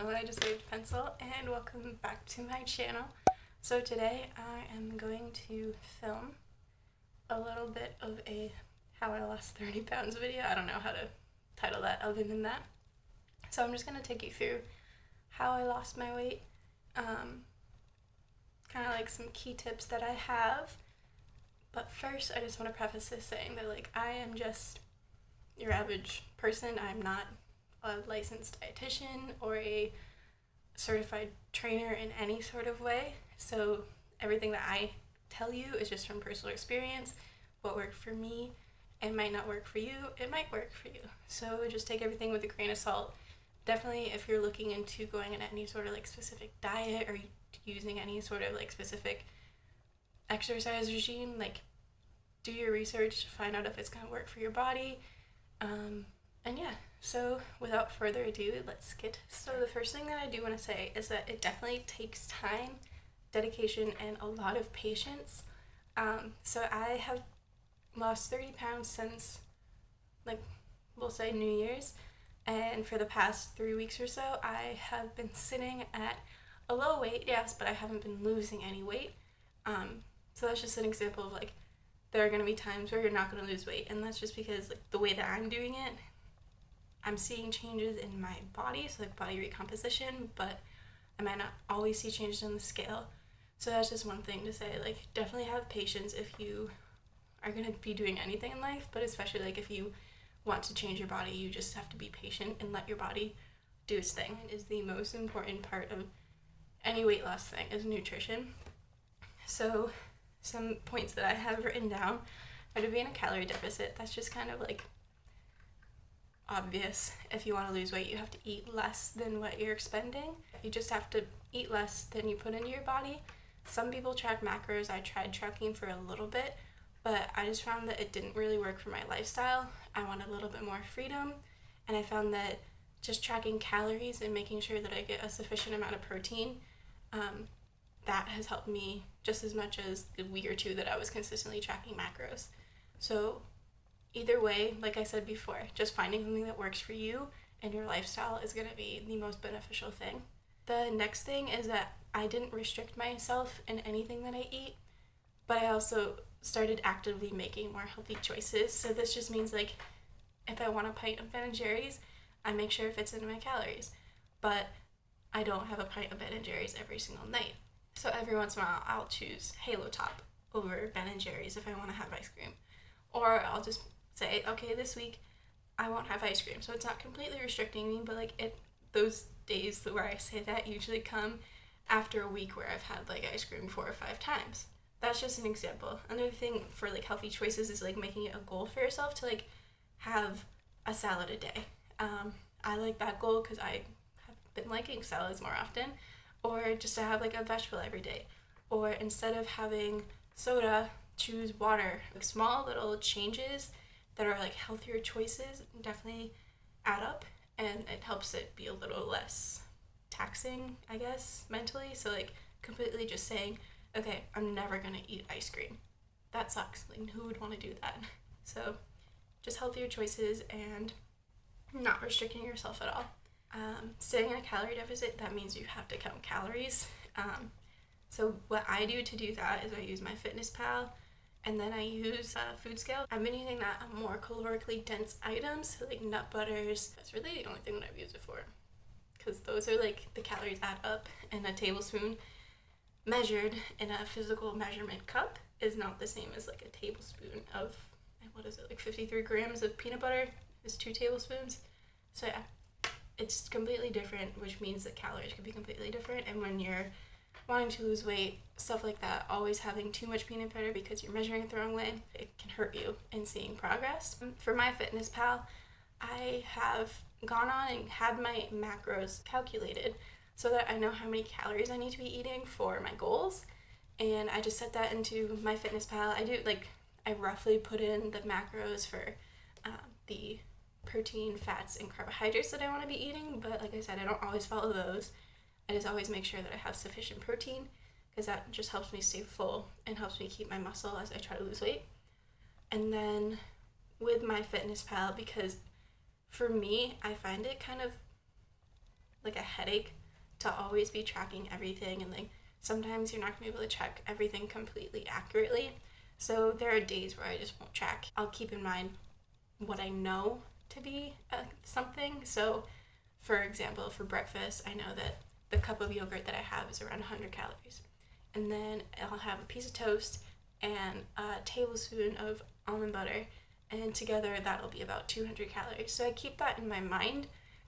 know what I just waved pencil, and welcome back to my channel. So today I am going to film a little bit of a how I lost 30 pounds video. I don't know how to title that other than that. So I'm just going to take you through how I lost my weight, kind of like some key tips that I have. But first, I just want to preface this saying that I am just your average person. I'm not a licensed dietitian or a certified trainer in any sort of way. So everything that I tell you is just from personal experience. What worked for me, it might not work for you, it might work for you. So just take everything with a grain of salt. Definitely if you're looking into going on any sort of specific diet or using any sort of specific exercise regime, do your research to find out if it's going to work for your body. And yeah, so without further ado, let's get started. So the first thing that I do want to say is that it definitely takes time, dedication, and a lot of patience. So I have lost 30 pounds since, we'll say New Year's. And for the past 3 weeks or so, I have been sitting at a low weight, yes, but I haven't been losing any weight. So that's just an example of there are going to be times where you're not going to lose weight. And that's just because the way that I'm doing it, I'm seeing changes in my body, so body recomposition, but I might not always see changes on the scale. So that's just one thing to say, definitely have patience if you are going to be doing anything in life, but especially if you want to change your body, you just have to be patient and let your body do its thing. Is the most important part of any weight loss thing is nutrition. So some points that I have written down are to be in a calorie deficit. That's just kind of obvious. If you want to lose weight, you have to eat less than what you're expending. You just have to eat less than you put into your body. Some people track macros. I tried tracking for a little bit, but I just found that it didn't really work for my lifestyle. I wanted a little bit more freedom, and I found that just tracking calories and making sure that I get a sufficient amount of protein, that has helped me just as much as the week or two that I was consistently tracking macros. So either way, like I said before, just finding something that works for you and your lifestyle is going to be the most beneficial thing. The next thing is that I didn't restrict myself in anything that I eat, but I also started actively making more healthy choices. So this just means if I want a pint of Ben & Jerry's, I make sure it fits into my calories, but I don't have a pint of Ben & Jerry's every single night. So every once in a while, I'll choose Halo Top over Ben & Jerry's if I want to have ice cream. Or I'll just say, okay, this week I won't have ice cream. So it's not completely restricting me, but those days where I say that usually come after a week where I've had ice cream 4 or 5 times. That's just an example. Another thing for healthy choices is making it a goal for yourself to have a salad a day. I like that goal because I have been liking salads more often. Or just to have a vegetable every day. Or instead of having soda, choose water. Small little changes that are healthier choices definitely add up, and it helps it be a little less taxing, I guess, mentally. So completely just saying, okay, I'm never gonna eat ice cream. That sucks. Who would want to do that? So just healthier choices and not restricting yourself at all. Staying in a calorie deficit, that means you have to count calories. So what I do to do that is I use MyFitnessPal, and then I use Food Scale. I've been using that on more calorically dense items, so nut butters. That's really the only thing that I've used it for, because those are the calories add up, and a tablespoon measured in a physical measurement cup is not the same as a tablespoon of, 53 grams of peanut butter is 2 tablespoons. So yeah, it's completely different, which means that calories could be completely different. And when you're wanting to lose weight, stuff like that, always having too much peanut butter because you're measuring it the wrong way, it can hurt you in seeing progress. For MyFitnessPal, I have gone on and had my macros calculated so that I know how many calories I need to be eating for my goals. And I just set that into MyFitnessPal. I do I roughly put in the macros for the protein, fats, and carbohydrates that I want to be eating, but like I said, I don't always follow those. I just always make sure that I have sufficient protein, because that just helps me stay full and helps me keep my muscle as I try to lose weight. And then with MyFitnessPal, because for me, I find it kind of like a headache to always be tracking everything, and like sometimes you're not gonna be able to track everything completely accurately. So there are days where I just won't track. I'll keep in mind what I know to be something. So for example, for breakfast, I know that the cup of yogurt that I have is around 100 calories. And then I'll have a piece of toast and a tablespoon of almond butter, and together that'll be about 200 calories. So I keep that in my mind,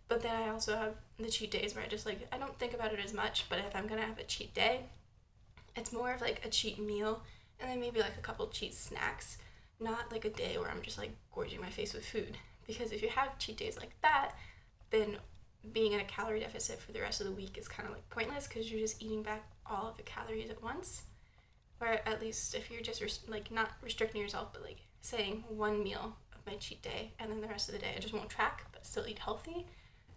but then I also have the cheat days where I just like, I don't think about it as much, but if I'm gonna have a cheat day, it's more of like a cheat meal and then maybe like a couple cheat snacks, not like a day where I'm just like gorging my face with food. Because if you have cheat days like that, then being in a calorie deficit for the rest of the week is kind of like pointless because you're just eating back all of the calories at once. Or at least if you're just like not restricting yourself, but like saying one meal of my cheat day and then the rest of the day I just won't track but still eat healthy,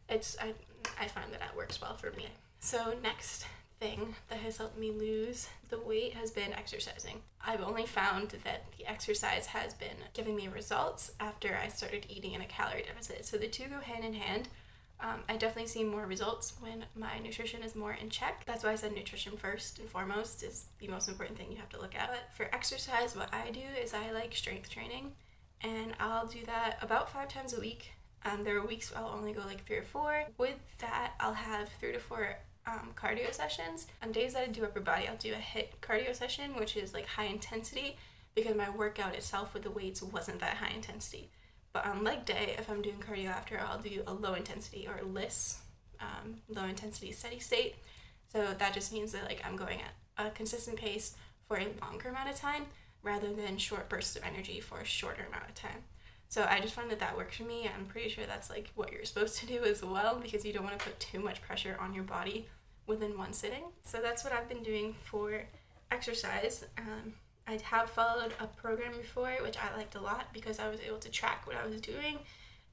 I find that works well for me. So next thing that has helped me lose the weight has been exercising. I've only found that the exercise has been giving me results after I started eating in a calorie deficit. So the two go hand in hand. I definitely see more results when my nutrition is more in check. That's why I said nutrition first and foremost is the most important thing you have to look at. But for exercise, what I do is I like strength training, and I'll do that about 5 times a week. There are weeks I'll only go like 3 or 4. With that, I'll have 3 to 4 cardio sessions. On days that I do upper body, I'll do a HIIT cardio session, which is like high intensity, because my workout itself with the weights wasn't that high intensity. But on leg day, if I'm doing cardio after, I'll do a low intensity or LISS, low intensity steady state. So that just means that like I'm going at a consistent pace for a longer amount of time rather than short bursts of energy for a shorter amount of time. So I just find that works for me. I'm pretty sure that's like what you're supposed to do as well, because you don't want to put too much pressure on your body within one sitting. So that's what I've been doing for exercise. I have followed a program before, which I liked a lot because I was able to track what I was doing,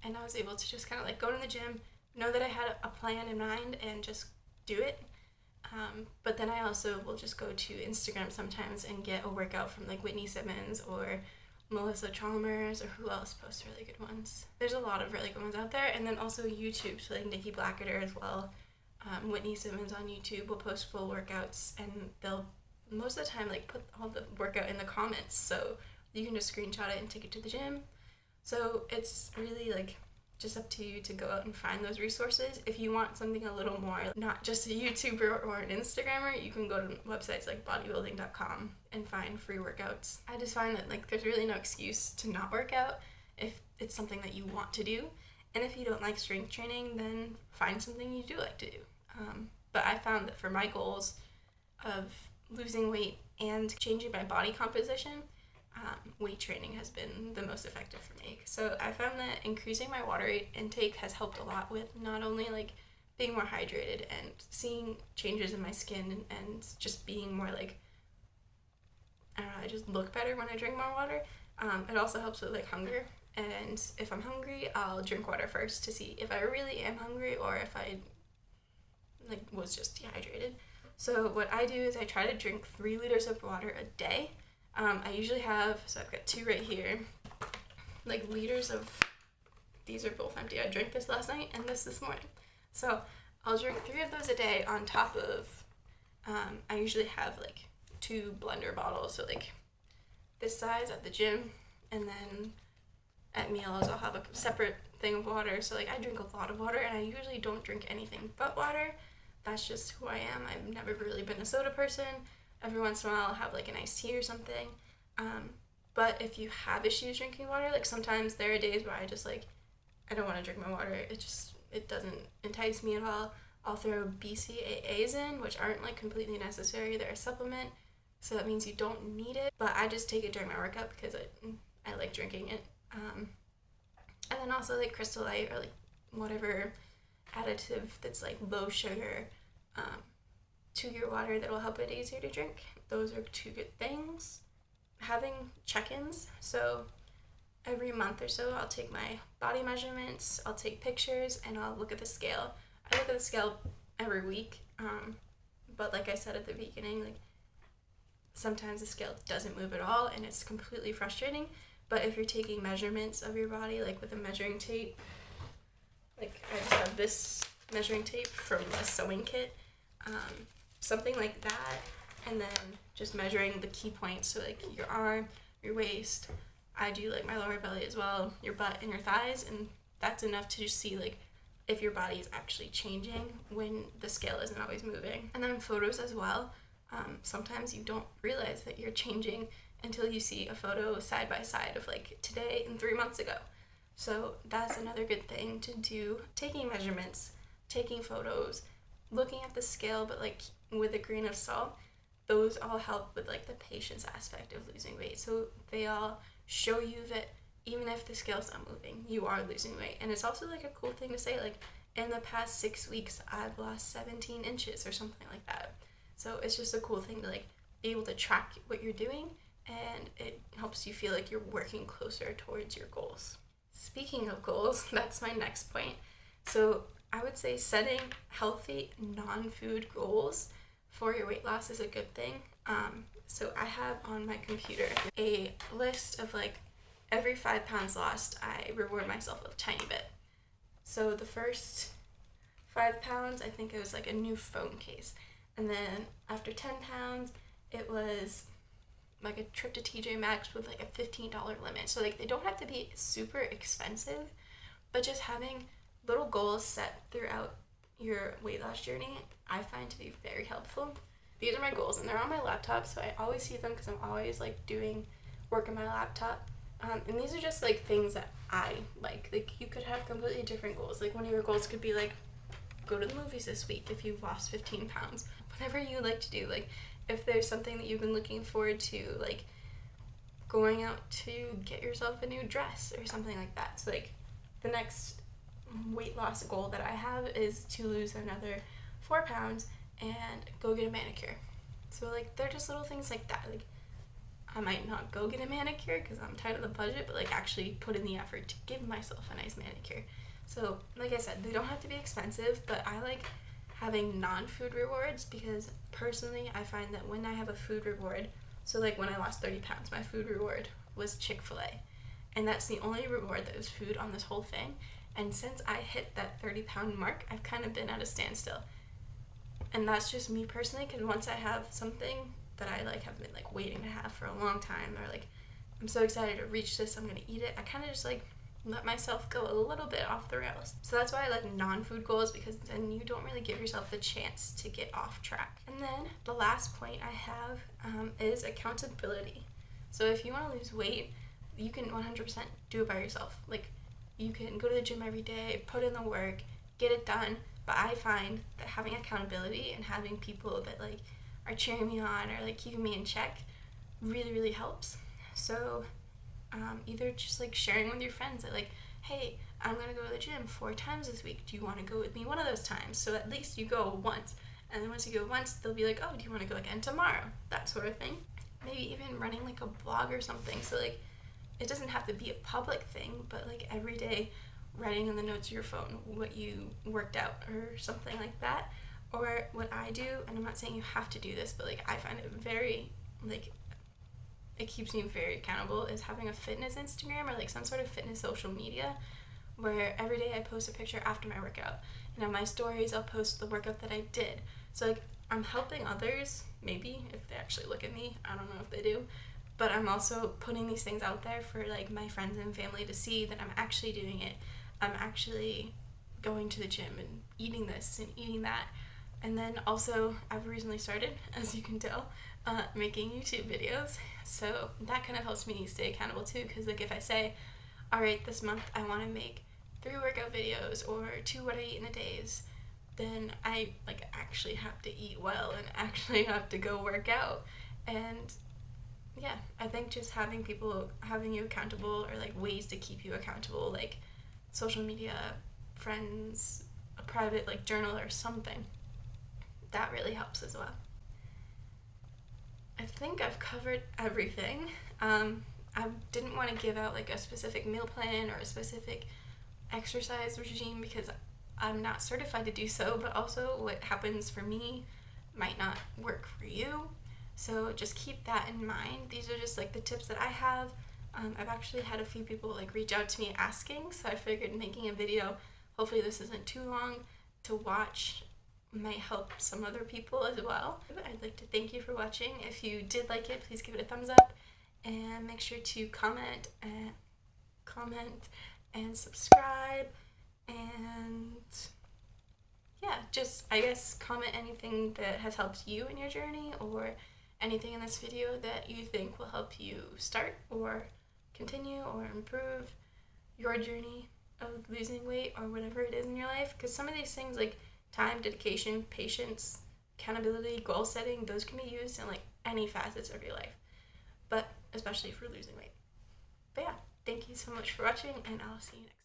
and I was able to just kind of like go to the gym, know that I had a plan in mind, and just do it. But then I also will just go to Instagram sometimes and get a workout from like Whitney Simmons or Melissa Chalmers, or who else posts really good ones. There's a lot of really good ones out there, and then also YouTube, so like Nikki Blackadder as well. Whitney Simmons on YouTube will post full workouts, and they'll most of the time like put all the workout in the comments, so you can just screenshot it and take it to the gym. So it's really like just up to you to go out and find those resources. If you want something a little more, not just a YouTuber or an Instagrammer, you can go to websites like bodybuilding.com and find free workouts. I just find that like there's really no excuse to not work out if it's something that you want to do. And if you don't like strength training, then find something you do like to do. But I found that for my goals of losing weight and changing my body composition, weight training has been the most effective for me. So I found that increasing my water intake has helped a lot with not only like being more hydrated and seeing changes in my skin and just being more like, I don't know, I just look better when I drink more water. It also helps with like hunger. And if I'm hungry, I'll drink water first to see if I really am hungry or if I like was just dehydrated. So what I do is I try to drink 3 liters of water a day. I usually have, so I've got 2 right here, like liters of, these are both empty. I drank this last night and this morning. So I'll drink 3 of those a day on top of, I usually have like 2 blender bottles, so like this size at the gym, and then at meals I'll have a separate thing of water. So like I drink a lot of water, and I usually don't drink anything but water. That's just who I am. I've never really been a soda person. Every once in a while I'll have like an iced tea or something. But if you have issues drinking water, like sometimes there are days where I just like, I don't want to drink my water. It doesn't entice me at all. I'll throw BCAAs in, which aren't like completely necessary. They're a supplement, so that means you don't need it. But I just take it during my workout because I like drinking it. And then also like Crystal Light or like whatever additive that's like low sugar to your water that will help it easier to drink. Those are 2 good things. Having check-ins, so every month or so I'll take my body measurements, I'll take pictures, and I'll look at the scale. I look at the scale every week, but like I said at the beginning, like sometimes the scale doesn't move at all and it's completely frustrating. But if you're taking measurements of your body, like with a measuring tape, like I just have this measuring tape from a sewing kit, something like that, and then just measuring the key points, so like your arm, your waist, I do like my lower belly as well, your butt and your thighs, and that's enough to just see like if your body is actually changing when the scale isn't always moving. And then photos as well. Sometimes you don't realize that you're changing until you see a photo side by side of like today and 3 months ago. So that's another good thing to do, taking measurements, taking photos, looking at the scale, but like with a grain of salt. Those all help with like the patience aspect of losing weight. So they all show you that even if the scale's not moving, you are losing weight. And it's also like a cool thing to say, like, in the past 6 weeks, I've lost 17 inches or something like that. So it's just a cool thing to like be able to track what you're doing, and it helps you feel like you're working closer towards your goals. Speaking of goals, that's my next point. So I would say setting healthy non-food goals for your weight loss is a good thing. So I have on my computer a list of like every 5 pounds lost, I reward myself a tiny bit. So the first 5 pounds, I think it was like a new phone case. And then after 10 pounds, it was like a trip to TJ Maxx with like a $15 limit. So like they don't have to be super expensive, but just having little goals set throughout your weight loss journey, I find to be very helpful. These are my goals, and they're on my laptop, so I always see them because I'm always like doing work on my laptop. And these are just like things that I like. Like you could have completely different goals. Like one of your goals could be like go to the movies this week if you've lost 15 pounds. Whatever you like to do. Like if there's something that you've been looking forward to, like going out to get yourself a new dress or something like that. So like the next weight loss goal that I have is to lose another 4 pounds and go get a manicure. So like they're just little things like that. Like I might not go get a manicure because I'm tight on the budget, but like actually put in the effort to give myself a nice manicure. So like I said, they don't have to be expensive, but I like having non-food rewards because personally I find that when I have a food reward, so like when I lost 30 pounds, my food reward was Chick-fil-A. And that's the only reward that was food on this whole thing. And since I hit that 30-pound mark, I've kind of been at a standstill. And that's just me personally, because once I have something that I like have been like waiting to have for a long time, or like I'm so excited to reach this, I'm gonna eat it, I kind of just like let myself go a little bit off the rails. So that's why I like non-food goals, because then you don't really give yourself the chance to get off track. And then the last point I have is accountability. So if you want to lose weight, you can 100% do it by yourself. Like you can go to the gym every day, put in the work, get it done. But I find that having accountability and having people that like are cheering me on or like keeping me in check really, really helps. So either just like sharing with your friends that like, hey, I'm gonna go to the gym 4 times this week. Do you want to go with me one of those times? So at least you go once. And then once you go once, they'll be like, oh, do you want to go again tomorrow? That sort of thing. Maybe even running like a blog or something. So like it doesn't have to be a public thing, but like every day writing in the notes of your phone what you worked out or something like that. Or what I do, and I'm not saying you have to do this, but like I find it very like it keeps me very accountable, is having a fitness Instagram or like some sort of fitness social media where every day I post a picture after my workout, and on my stories I'll post the workout that I did. So like I'm helping others, maybe if they actually look at me, I don't know if they do, but I'm also putting these things out there for like my friends and family to see that I'm actually doing it. I'm actually going to the gym and eating this and eating that. And then also I've recently started, as you can tell, making YouTube videos. So that kind of helps me stay accountable too, because like if I say, all right, this month I want to make 3 workout videos or 2 what I eat in a days, then I like actually have to eat well and actually have to go work out. And yeah, I think just having people having you accountable, or like ways to keep you accountable, like social media, friends, a private like journal or something, that really helps as well. I think I've covered everything. I didn't want to give out like a specific meal plan or a specific exercise regime because I'm not certified to do so, but also what happens for me might not work for you. So just keep that in mind. These are just like the tips that I have. I've actually had a few people like reach out to me asking, so I figured making a video, hopefully this isn't too long, to watch might help some other people as well. I'd like to thank you for watching. If you did like it, please give it a thumbs up, and make sure to comment and subscribe, and yeah, just I guess comment anything that has helped you in your journey, or anything in this video that you think will help you start or continue or improve your journey of losing weight or whatever it is in your life. Because some of these things like time, dedication, patience, accountability, goal setting, those can be used in like any facets of your life, but especially for losing weight. But yeah, thank you so much for watching, and I'll see you next time.